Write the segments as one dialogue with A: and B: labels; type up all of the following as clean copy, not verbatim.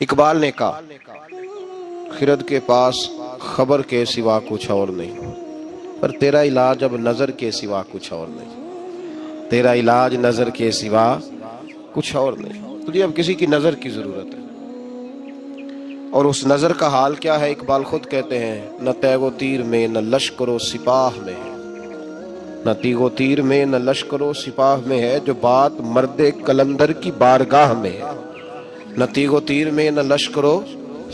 A: اقبال نے کہا خرد کے پاس خبر کے سوا کچھ اور نہیں، پر تیرا علاج اب نظر کے سوا کچھ اور نہیں، تیرا علاج نظر کے سوا کچھ اور نہیں، تجھے اب کسی کی نظر کی ضرورت ہے۔ اور اس نظر کا حال کیا ہے؟ اقبال خود کہتے ہیں نہ تیغ و تیر میں نہ لشکر و سپاہ میں ہے، نہ تیغ و تیر میں نہ لشکر و سپاہ میں ہے، جو بات مرد قلندر کی بارگاہ میں ہے، نہ تیغ و تیر میں نہ لشکر و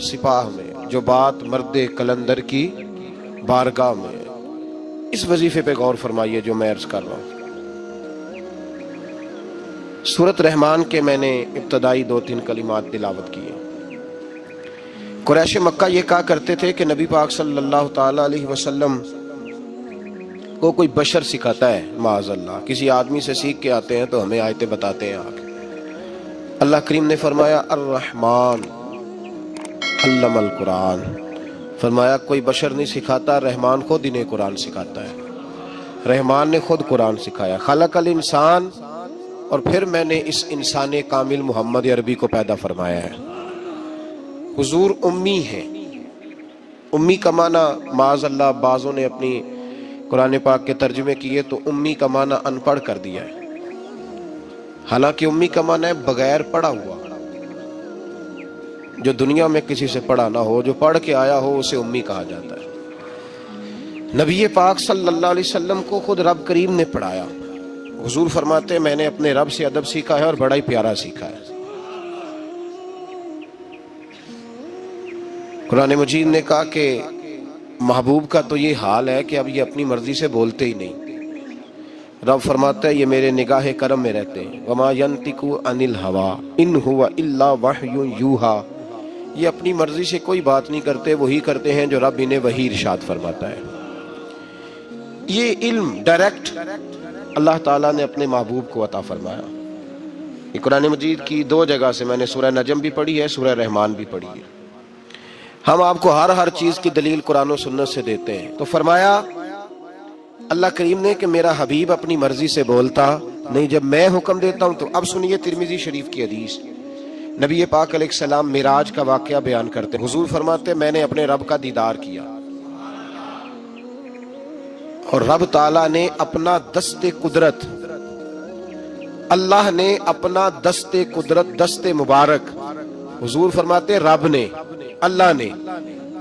A: سپاہ میں، جو بات مرد قلندر کی بارگاہ میں ہے۔ اس وظیفے پہ غور فرمائیے جو میں عرض کر رہا ہوں۔ سورۃ رحمان کے میں نے ابتدائی 2-3 کلمات تلاوت کیے۔ قریش مکہ یہ کہا کرتے تھے کہ نبی پاک صلی اللہ تعالی علیہ وسلم کو کوئی بشر سکھاتا ہے، معاذ اللہ کسی آدمی سے سیکھ کے آتے ہیں تو ہمیں آیتیں بتاتے ہیں آگے۔ اللہ کریم نے فرمایا الرحمن علم القرآن، فرمایا کوئی بشر نہیں سکھاتا، رحمان خود انہیں قرآن سکھاتا ہے، رحمان نے خود قرآن سکھایا۔ خلق الانسان، اور پھر میں نے اس انسان کامل محمد عربی کو پیدا فرمایا ہے۔ حضور امی ہے، امی کا معنی معاذ اللہ بعضوں نے اپنی قرآن پاک کے ترجمے کیے تو امی کا معنی ان پڑھ کر دیا ہے، حالانکہ امی کا معنی ہے بغیر پڑھا ہوا، جو دنیا میں کسی سے پڑھا نہ ہو، جو پڑھ کے آیا ہو اسے امی کہا جاتا ہے۔ نبی پاک صلی اللہ علیہ وسلم کو خود رب کریم نے پڑھایا۔ حضور فرماتے ہیں میں نے اپنے رب سے ادب سیکھا ہے اور بڑا ہی پیارا سیکھا ہے۔ قرآن مجید نے کہا کہ محبوب کا تو یہ حال ہے کہ اب یہ اپنی مرضی سے بولتے ہی نہیں، رب فرماتا ہے یہ میرے نگاہ کرم میں رہتے ہیں۔ وما ينطق عن الهوى ان هو الا وحی یوحی، یہ اپنی مرضی سے کوئی بات نہیں کرتے، وہی کرتے ہیں جو رب انہیں وحی ارشاد فرماتا ہے۔ یہ علم ڈائریکٹ اللہ تعالیٰ نے اپنے محبوب کو عطا فرمایا۔ یہ قرآن مجید کی 2 جگہ سے میں نے سورہ نجم بھی پڑھی ہے، سورہ رحمان بھی پڑھی ہے۔ ہم آپ کو ہر چیز کی دلیل قرآن و سنت سے دیتے ہیں۔ تو فرمایا اللہ کریم نے کہ میرا حبیب اپنی مرضی سے بولتا نہیں، جب میں حکم دیتا ہوں تو۔ اب سنیے ترمذی شریف کی حدیث، نبی پاک علیہ السلام معراج کا واقعہ بیان کرتے ہیں۔ حضور فرماتے ہیں میں نے اپنے رب کا دیدار کیا اور رب تعالیٰ نے اپنا دست قدرت، اللہ نے اپنا دست قدرت، دست مبارک، حضور فرماتے ہیں رب نے، اللہ نے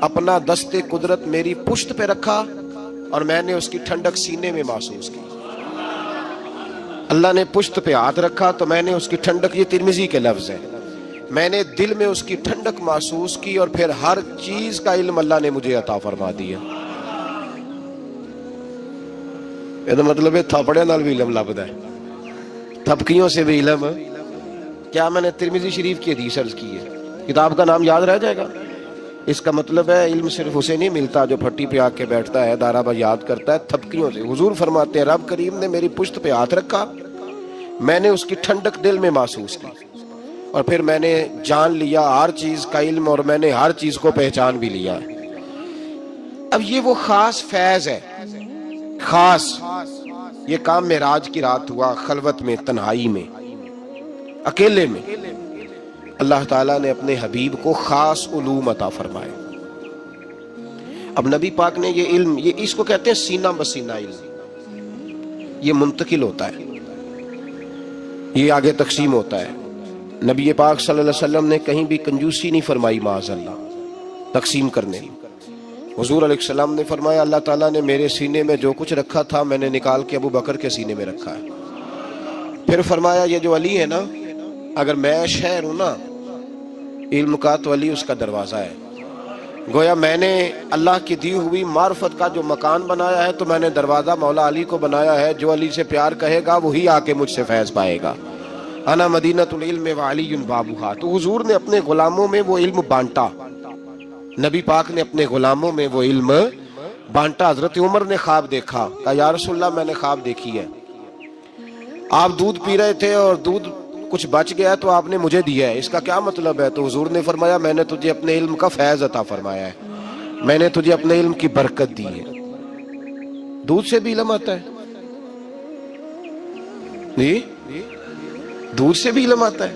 A: اپنا دست قدرت میری پشت پہ رکھا اور میں نے اس کی ٹھنڈک سینے میں محسوس کی۔ اللہ نے پشت پہ ہاتھ رکھا تو میں نے اس کی ٹھنڈک، یہ ترمذی کے لفظ ہے، میں نے دل میں اس کی ٹھنڈک محسوس کی اور پھر ہر چیز کا علم اللہ نے مجھے عطا فرما دیا۔ یہ مطلب ہے تھاپڑے نال بھی علم لبدا ہے، تھپکیوں سے بھی علم۔ کیا میں نے ترمذی شریف کی حدیث عرض کی ہے؟ کتاب کا نام یاد رہ جائے گا؟ اس کا مطلب ہے علم صرف اسے نہیں ملتا جو پھٹی پہ آ کے بیٹھتا ہے، دارا با یاد کرتا ہے، تھپکیوں سے۔ حضور فرماتے ہیں رب کریم نے میری پشت پہ ہاتھ رکھا، میں نے اس کی ٹھنڈک دل میں محسوس کی اور پھر میں نے جان لیا ہر چیز کا علم اور میں نے ہر چیز کو پہچان بھی لیا۔ اب یہ وہ خاص فیض ہے، خاص یہ کام معراج کی رات ہوا، خلوت میں، تنہائی میں، اکیلے میں اللہ تعالیٰ نے اپنے حبیب کو خاص علوم عطا فرمائے۔ اب نبی پاک نے یہ علم، یہ اس کو کہتے ہیں سینہ بسینہ علم، یہ منتقل ہوتا ہے، یہ آگے تقسیم ہوتا ہے۔ نبی پاک صلی اللہ علیہ وسلم نے کہیں بھی کنجوسی نہیں فرمائی معاذ اللہ تقسیم کرنے۔ حضور علیہ السلام نے فرمایا اللہ تعالیٰ نے میرے سینے میں جو کچھ رکھا تھا میں نے نکال کے ابو بکر کے سینے میں رکھا ہے۔ پھر فرمایا یہ جو علی ہے نا، اگر میں شہر ہوں نا علم کا تو علی اس کا دروازہ ہے۔ گویا میں نے اللہ کی دی ہوئی معرفت کا جو مکان بنایا ہے تو میں نے دروازہ مولا علی کو بنایا ہے، جو علی سے پیار کہے گا وہی آ کے مجھ سے فیض پائے گا۔ انا مدینۃ العلم وعلی بابھا۔ تو حضور نے اپنے غلاموں میں وہ علم بانٹا، نبی پاک نے اپنے غلاموں میں وہ علم بانٹا۔ حضرت عمر نے خواب دیکھا، کہا یا رسول اللہ میں نے خواب دیکھی ہے، آپ دودھ پی رہے تھے اور دودھ کچھ بچ گیا تو آپ نے مجھے دیا ہے، اس کا کیا مطلب ہے؟ تو حضور نے فرمایا میں نے تجھے اپنے علم کا فیض عطا فرمایا ہے، میں نے تجھے اپنے علم کی برکت دی ہے۔ دودھ سے بھی علم آتا ہے جی، دودھ سے بھی علم آتا ہے۔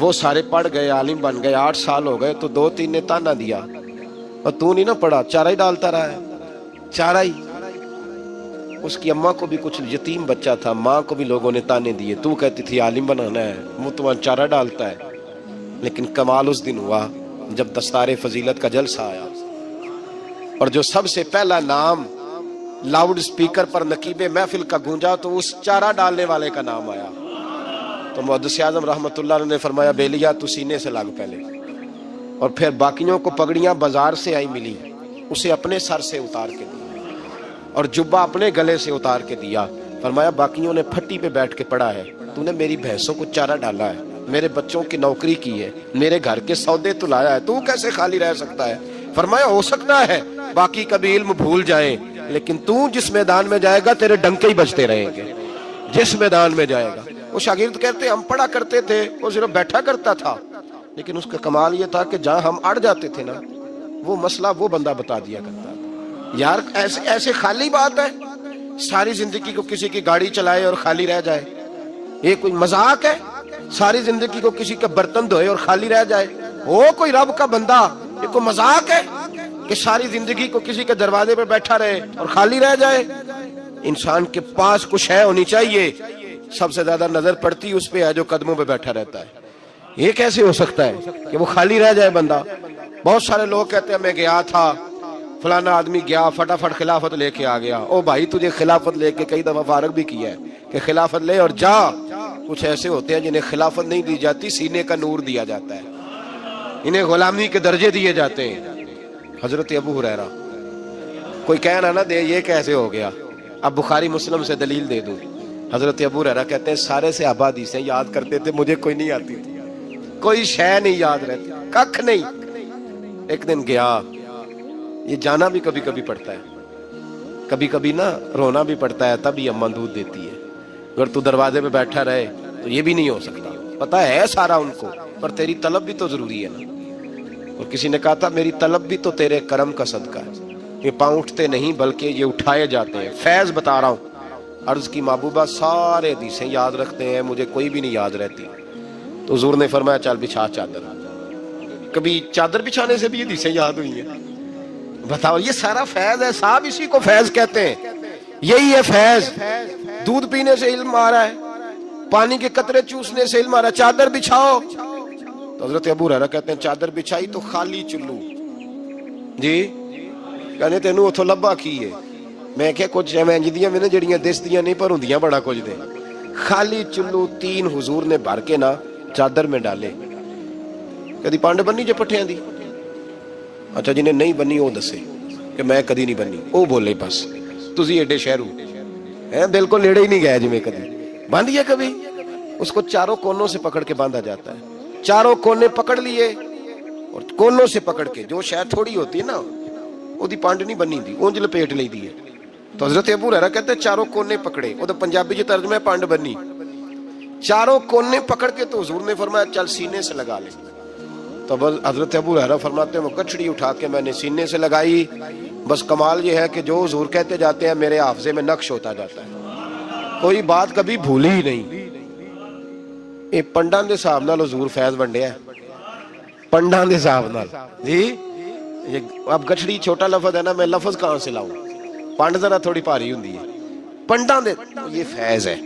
A: وہ سارے پڑھ گئے، عالم بن گئے، 8 سال ہو گئے تو 2-3 نے تانا دیا، اور تو نہیں نہ پڑھا، چارہ ہی ڈالتا رہا ہے، چارہ ہی۔ اس کی اماں کو بھی کچھ یتیم بچہ تھا، ماں کو بھی لوگوں نے تانے دیے، تو کہتی تھی عالم بنانا ہے، متوان چارہ ڈالتا ہے۔ لیکن کمال اس دن ہوا جب دستار فضیلت کا جلسہ آیا، اور جو سب سے پہلا نام لاؤڈ سپیکر پر نقیب محفل کا گونجا تو اس چارہ ڈالنے والے کا نام آیا۔ تو محدث اعظم رحمت اللہ علیہ نے فرمایا بیلیا تو سینے سے لگ پہلے، اور پھر باقیوں کو پگڑیاں بازار سے آئی ملی، اسے اپنے سر سے اتار کے دی اور جبہ اپنے گلے سے اتار کے دیا۔ فرمایا باقیوں نے پھٹی پہ بیٹھ کے پڑھا ہے، تو نے میری بھینسوں کو چارہ ڈالا ہے، میرے بچوں کی نوکری کی ہے، میرے گھر کے سودے تو لایا ہے، تو کیسے خالی رہ سکتا ہے؟ فرمایا ہو سکتا ہے باقی کبھی علم بھول جائیں، لیکن تو جس میدان میں جائے گا تیرے ڈنکے ہی بجتے رہیں گے، جس میدان میں جائے گا۔ وہ شاگرد کہتے ہم پڑھا کرتے تھے، وہ صرف بیٹھا کرتا تھا، لیکن اس کا کمال یہ تھا کہ جہاں ہم اڑ جاتے تھے نا، وہ مسئلہ وہ بندہ بتا دیا کرتا تھا۔ یار ایسے خالی بات ہے ساری زندگی کو کسی کی گاڑی چلائے اور خالی رہ جائے؟ یہ کوئی مذاق ہے؟ ساری زندگی کو کسی کا برتن دھوئے اور خالی رہ جائے؟ وہ کوئی رب کا بندہ، یہ کوئی مذاق ہے کہ ساری زندگی کو کسی کے دروازے پہ بیٹھا رہے اور خالی رہ جائے؟ انسان کے پاس کچھ ہے ہونی چاہیے، سب سے زیادہ نظر پڑتی اس پہ ہے جو قدموں پہ بیٹھا رہتا ہے۔ یہ کیسے ہو سکتا ہے کہ وہ خالی رہ جائے بندہ؟ بہت سارے لوگ کہتے ہیں میں گیا تھا، فلانا آدمی گیا فٹافٹ خلافت لے کے آ گیا۔ او بھائی تجھے خلافت لے کے کئی دفعہ فارغ بھی کیا ہے کہ خلافت لے اور جا۔ کچھ ایسے ہوتے ہیں جنہیں خلافت نہیں دی جاتی، سینے کا نور دیا جاتا ہے، انہیں غلامی کے درجے دیے جاتے ہیں۔ حضرت ابو ہریرہ، کوئی کہنا نہ دے یہ کیسے ہو گیا، اب بخاری مسلم سے دلیل دے دوں۔ حضرت ابو ہریرہ کہتے ہیں سارے صحابہ حدیثیں یاد کرتے تھے، مجھے کوئی نہیں آتی تھی، کوئی شے نہیں یاد رہتی، ککھ نہیں۔ ایک دن گیا، یہ جانا بھی کبھی کبھی پڑتا ہے، کبھی کبھی نا رونا بھی پڑتا ہے، تب یہ اماں دودھ دیتی ہے۔ اگر تو دروازے پہ بیٹھا رہے تو یہ بھی نہیں ہو سکتا، پتہ ہے سارا ان کو، پر تیری طلب بھی تو ضروری ہے نا۔ اور کسی نے کہا تھا میری طلب بھی تو تیرے کرم کا صدقہ ہے، یہ پاؤں اٹھتے نہیں بلکہ یہ اٹھائے جاتے ہیں، فیض بتا رہا ہوں۔ عرض کی محبوبہ سارے حدیثیں یاد رکھتے ہیں، مجھے کوئی بھی نہیں یاد رہتی۔ تو حضور نے فرمایا چل بچھا چادر۔ کبھی چادر بچھانے سے بھی حدیثیں یاد ہوئی ہیں؟ بتاؤ، یہ سارا فیض ہے صاحب، اسی کو فیض کہتے ہیں، یہی ہے فیض۔ دودھ پینے سے علم آ رہا ہے، پانی کے قطرے چوسنے سے علم آ رہا ہے، چادر بچھاؤ۔ تو حضرت ابو ہریرہ کہتے ہیں چادر بچھائی تو خالی چلو جی، کہنے تینوں اتھو لبا کی ہے؟ میں کہ کچھ ایویں جدیاں میں نے جڑیاں دس دیاں نہیں پر ہوندیاں بڑا کچھ دے۔ خالی چلو 3 حضور نے بھر کے نا چادر میں ڈالے۔ کدی پانڈ بنی جے پٹھیاں دی؟ اچھا جنہیں نہیں بنی وہ دسے کہ میں کدی نہیں بنی، وہ بولے بس تسی ایڈے شہرو بالکل نیڑے ہی نہیں گئے جی میں کدی باندھی ہے کبھی۔ اس کو چاروں کونوں سے پکڑ کے باندھا جاتا ہے، چاروں کونے پکڑ لیے اور کونوں سے پکڑ کے، جو شاید تھوڑی ہوتی ہے نا وہ دی پانڈ نہیں بنی دی، اونج لپیٹ لی دی ہے۔ تو حضرت ابو ہریرہ کہتے ہیں چاروں کونے پکڑے، وہ تو پنجابی جو ترجمہ ہے پانڈ بنی، چاروں کونے پکڑ کے تو حضور نے فرمایا چل سینے سے لگا لے۔ تو حضرت ابو ہریرہ فرماتے ہیں وہ گٹھڑی اٹھا کے میں نے سینے سے لگائی، بس کمال یہ ہے کہ جو حضور کہتے جاتے ہیں میرے حافظے میں نقش ہوتا جاتا ہے، کوئی بات کبھی بھولی ہی نہیں۔ یہ پنڈان دے صاحب نال حضور فیض بنڈیا ہے، پنڈان دے صاحب نال جی۔ اب گٹھڑی چھوٹا لفظ ہے نا، میں لفظ کہاں سے لاؤں، پانڈ ذرا تھوڑی بھاری ہوندی ہے، پنڈان دے یہ فیض ہے،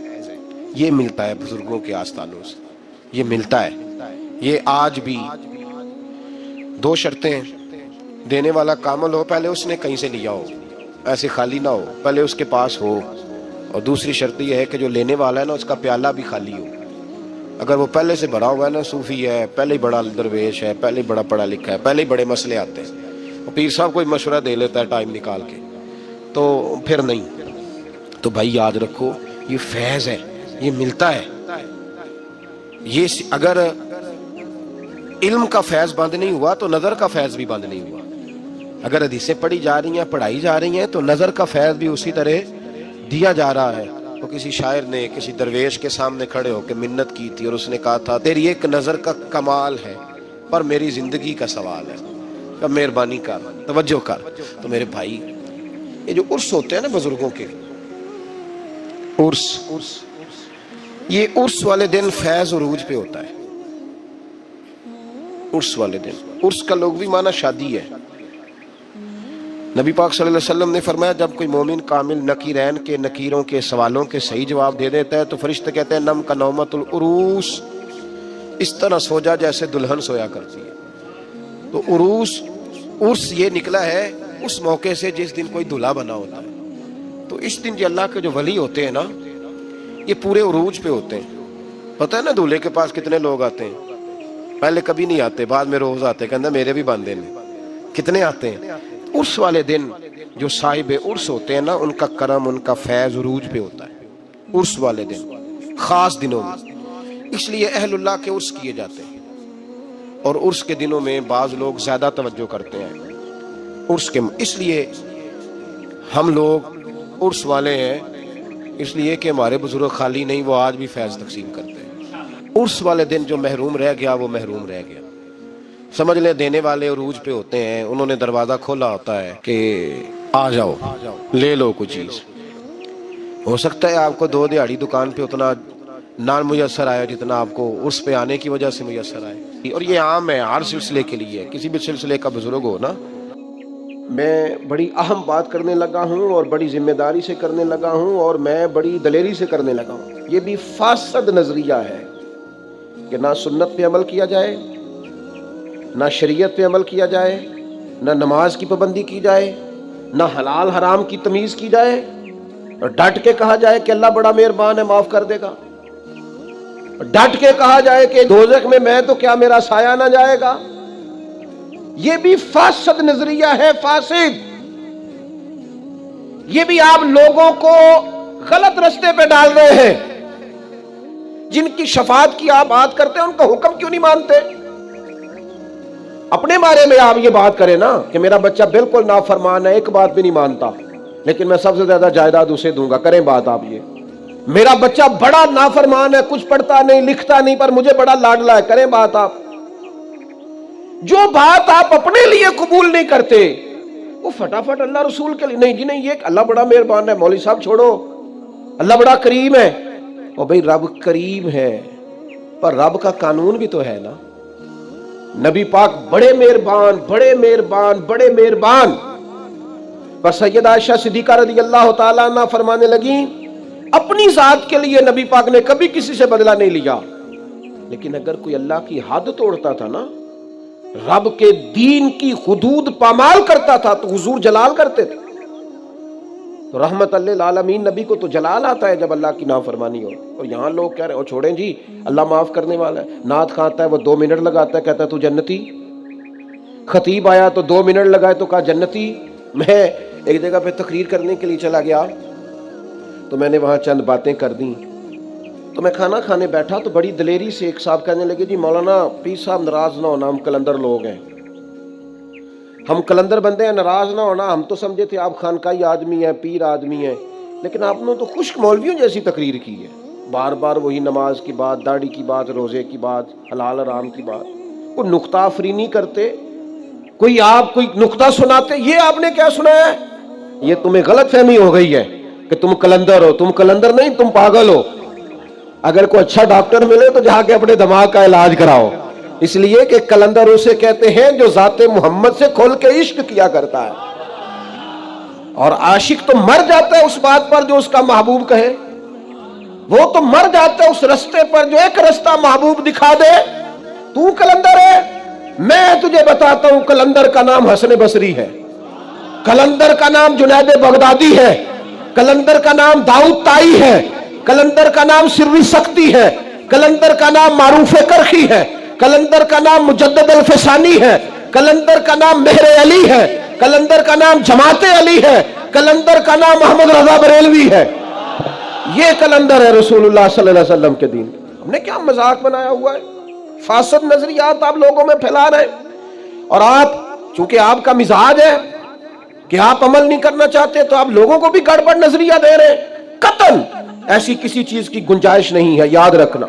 A: یہ ملتا ہے بزرگوں کے آستانوں سے، یہ ملتا ہے۔ یہ آج بھی 2 شرطیں ہیں، دینے والا کامل ہو، پہلے اس نے کہیں سے لیا ہو، ایسے خالی نہ ہو، پہلے اس کے پاس ہو، اور دوسری شرط یہ ہے کہ جو لینے والا ہے نا اس کا پیالہ بھی خالی ہو۔ اگر وہ پہلے سے بھرا ہوا ہے نا، صوفی ہے، پہلے ہی بڑا درویش ہے، پہلے ہی بڑا پڑھا لکھا ہے، پہلے ہی بڑے مسئلے آتے ہیں، اور پیر صاحب کوئی مشورہ دے لیتا ہے ٹائم نکال کے، تو پھر نہیں۔ تو بھائی یاد رکھو یہ فیض ہے، یہ ملتا ہے۔ یہ اگر علم کا فیض بند نہیں ہوا تو نظر کا فیض بھی بند نہیں ہوا۔ اگر حدیثیں پڑھی جا رہی ہیں، پڑھائی جا رہی ہیں، تو نظر کا فیض بھی اسی طرح دیا جا رہا ہے۔ وہ کسی شاعر نے کسی درویش کے سامنے کھڑے ہو کے منت کی تھی اور اس نے کہا تھا تیری ایک نظر کا کمال ہے پر میری زندگی کا سوال ہے، کہ مہربانی کر، توجہ کر۔ تو میرے بھائی یہ جو عرس ہوتے ہیں نا بزرگوں کے، عرس، یہ عرس والے دن فیض عروج پہ ہوتا ہے۔ عرس والے دن. عرس کا لغوی معنی شادی ہے. نبی پاک صلی اللہ علیہ وسلم نے فرمایا جب کوئی مومن کامل نکیرین کے نکیروں کے سوالوں کے صحیح جواب دے دیتا ہے تو فرشتے کہتے ہیں نم کا نومت العروس، اس طرح سو جا جیسے دلہن سویا کرتی ہے. تو عرس یہ نکلا ہے اس موقع سے جس دن کوئی دلہا بنا ہوتا ہے. تو اس دن جو اللہ کے جو ولی ہوتے ہیں نا یہ پورے عروج پہ ہوتے ہیں. پتہ ہے نا دولہے کے پاس کتنے لوگ آتے ہیں؟ پہلے کبھی نہیں آتے، بعد میں روز آتے، کہنا میرے بھی باندھے نے. کتنے آتے ہیں؟ عرس والے دن جو صاحب عرس ہوتے ہیں نا ان کا کرم، ان کا فیض عروج پہ ہوتا ہے. عرس والے دن خاص دنوں میں اس لیے اہل اللہ کے عرس کیے جاتے ہیں. اور عرس کے دنوں میں بعض لوگ زیادہ توجہ کرتے ہیں عرس کے، اس لیے ہم لوگ عرس والے ہیں اس لیے کہ ہمارے بزرگ خالی نہیں، وہ آج بھی فیض تقسیم کرتے ہیں. عرس والے دن جو محروم رہ گیا وہ محروم رہ گیا. سمجھ لیں دینے والے عروج پہ ہوتے ہیں، انہوں نے دروازہ کھولا ہوتا ہے کہ آ جاؤ لے لو کچھ چیز. ہو سکتا ہے آپ کو دو دیہڑی دکان پہ اتنا نان میسر آیا جتنا آپ کو عرس پہ آنے کی وجہ سے میسر آئے. اور یہ عام ہے ہر سلسلے کے لیے، کسی بھی سلسلے کا بزرگ ہو نا. میں بڑی اہم بات کرنے لگا ہوں اور بڑی ذمہ داری سے کرنے لگا ہوں اور میں بڑی دلیری سے کرنے لگا ہوں. یہ بھی فاسد نظریہ ہے کہ نہ سنت پہ عمل کیا جائے، نہ شریعت پہ عمل کیا جائے، نہ نماز کی پابندی کی جائے، نہ حلال حرام کی تمیز کی جائے، اور ڈٹ کے کہا جائے کہ اللہ بڑا مہربان ہے معاف کر دے گا. ڈٹ کے کہا جائے کہ دوزخ میں تو کیا میرا سایہ نہ جائے گا. یہ بھی فاسد نظریہ ہے، فاسد. یہ بھی آپ لوگوں کو غلط رستے پہ ڈال رہے ہیں. جن کی شفاعت کی آپ بات کرتے ہیں ان کا حکم کیوں نہیں مانتے؟ اپنے بارے میں آپ یہ بات کریں نا کہ میرا بچہ بالکل نافرمان ہے، ایک بات بھی نہیں مانتا، لیکن میں سب سے زیادہ جائیداد اسے دوں گا. کریں بات آپ یہ. میرا بچہ بڑا نافرمان ہے، کچھ پڑھتا نہیں لکھتا نہیں پر مجھے بڑا لاڈلا ہے. کریں بات آپ. جو بات آپ اپنے لیے قبول نہیں کرتے وہ فٹافٹ اللہ رسول کے لیے نہیں جی نہیں، یہ کہ اللہ بڑا مہربان ہے، مولوی صاحب چھوڑو، اللہ بڑا کریم ہے. اور بھئی رب کریم ہے پر رب کا قانون بھی تو ہے نا. نبی پاک بڑے مہربان بڑے مہربان بڑے مہربان. پر سیدہ عائشہ صدیقہ رضی اللہ تعالیٰ عنہ فرمانے لگیں اپنی ذات کے لیے نبی پاک نے کبھی کسی سے بدلہ نہیں لیا، لیکن اگر کوئی اللہ کی حد توڑتا تھا نا، رب کے دین کی حدود پامال کرتا تھا تو حضور جلال کرتے تھے. تو رحمت للعالمین نبی کو تو جلال آتا ہے جب اللہ کی نافرمانی ہو. اور یہاں لوگ کہہ رہے ہیں چھوڑیں جی اللہ معاف کرنے والا ہے. نعت کھاتا ہے وہ 2 منٹ لگاتا ہے کہتا ہے تو جنتی. خطیب آیا تو 2 منٹ لگائے تو کہا جنتی. میں ایک جگہ پہ تقریر کرنے کے لیے چلا گیا تو میں نے وہاں چند باتیں کر دیں. تو میں کھانا کھانے بیٹھا تو بڑی دلیری سے ایک صاحب کہنے لگے جی مولانا پیر صاحب ناراض نہ ہونا، ہم کلندر لوگ ہیں، ہم کلندر بندے ہیں، ناراض نہ ہونا، ہم تو سمجھے تھے آپ خانقاہی آدمی ہیں، پیر آدمی ہیں، لیکن آپ نے تو خشک مولویوں جیسی تقریر کی ہے. بار بار وہی نماز کی بات، داڑھی کی بات، روزے کی بات، حلال حرام کی بات. کوئی نقطہ آفری نہیں کرتے، کوئی آپ کوئی نقطہ سناتے. یہ آپ نے کیا سنایا ہے؟ یہ تمہیں غلط فہمی ہو گئی ہے کہ تم کلندر ہو. تم کلندر نہیں، تم پاگل ہو. اگر کوئی اچھا ڈاکٹر ملے تو جا کے اپنے دماغ کا علاج کراؤ. اس لیے کہ کلندر اسے کہتے ہیں جو ذات محمد سے کھول کے عشق کیا کرتا ہے. اور عاشق تو مر جاتا ہے اس بات پر جو اس کا محبوب کہے. وہ تو مر جاتا ہے اس رستے پر جو ایک رستہ محبوب دکھا دے. تو کلندر ہے. میں تجھے بتاتا ہوں کلندر کا نام حسن بصری ہے، کلندر کا نام جنید بغدادی ہے، کلندر کا نام داؤد طائی ہے، کلندر کا نام سری سختی ہے، کلندر کا نام معروف کرخی ہے، کلندر کا نام مجدد الفسانی ہے، کلندر کا نام مہر علی ہے، کلندر کا نام جماعت علی ہے، کلندر کا نام محمد رضا بریلوی ہے. یہ کلندر ہے رسول اللہ صلی اللہ علیہ وسلم کے دین. ہم نے کیا مذاق بنایا ہوا ہے؟ فاسد نظریات آپ لوگوں میں پھیلا رہے ہیں. اور آپ چونکہ آپ کا مزاج ہے کہ آپ عمل نہیں کرنا چاہتے تو آپ لوگوں کو بھی گڑبڑ نظریہ دے رہے ہیں. قطعاً ایسی کسی چیز کی گنجائش نہیں ہے، یاد رکھنا.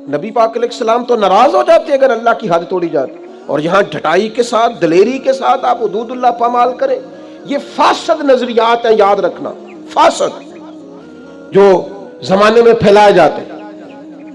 A: نبی پاک علیہ السلام تو ناراض ہو جاتے اگر اللہ کی حد توڑی جاتی. اور یہاں ڈھٹائی کے ساتھ دلیری کے ساتھ آپ حدود اللہ پامال کریں. یہ فاسد نظریات ہیں، یاد رکھنا. فاسد جو زمانے میں پھیلائے جاتے.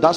B: 10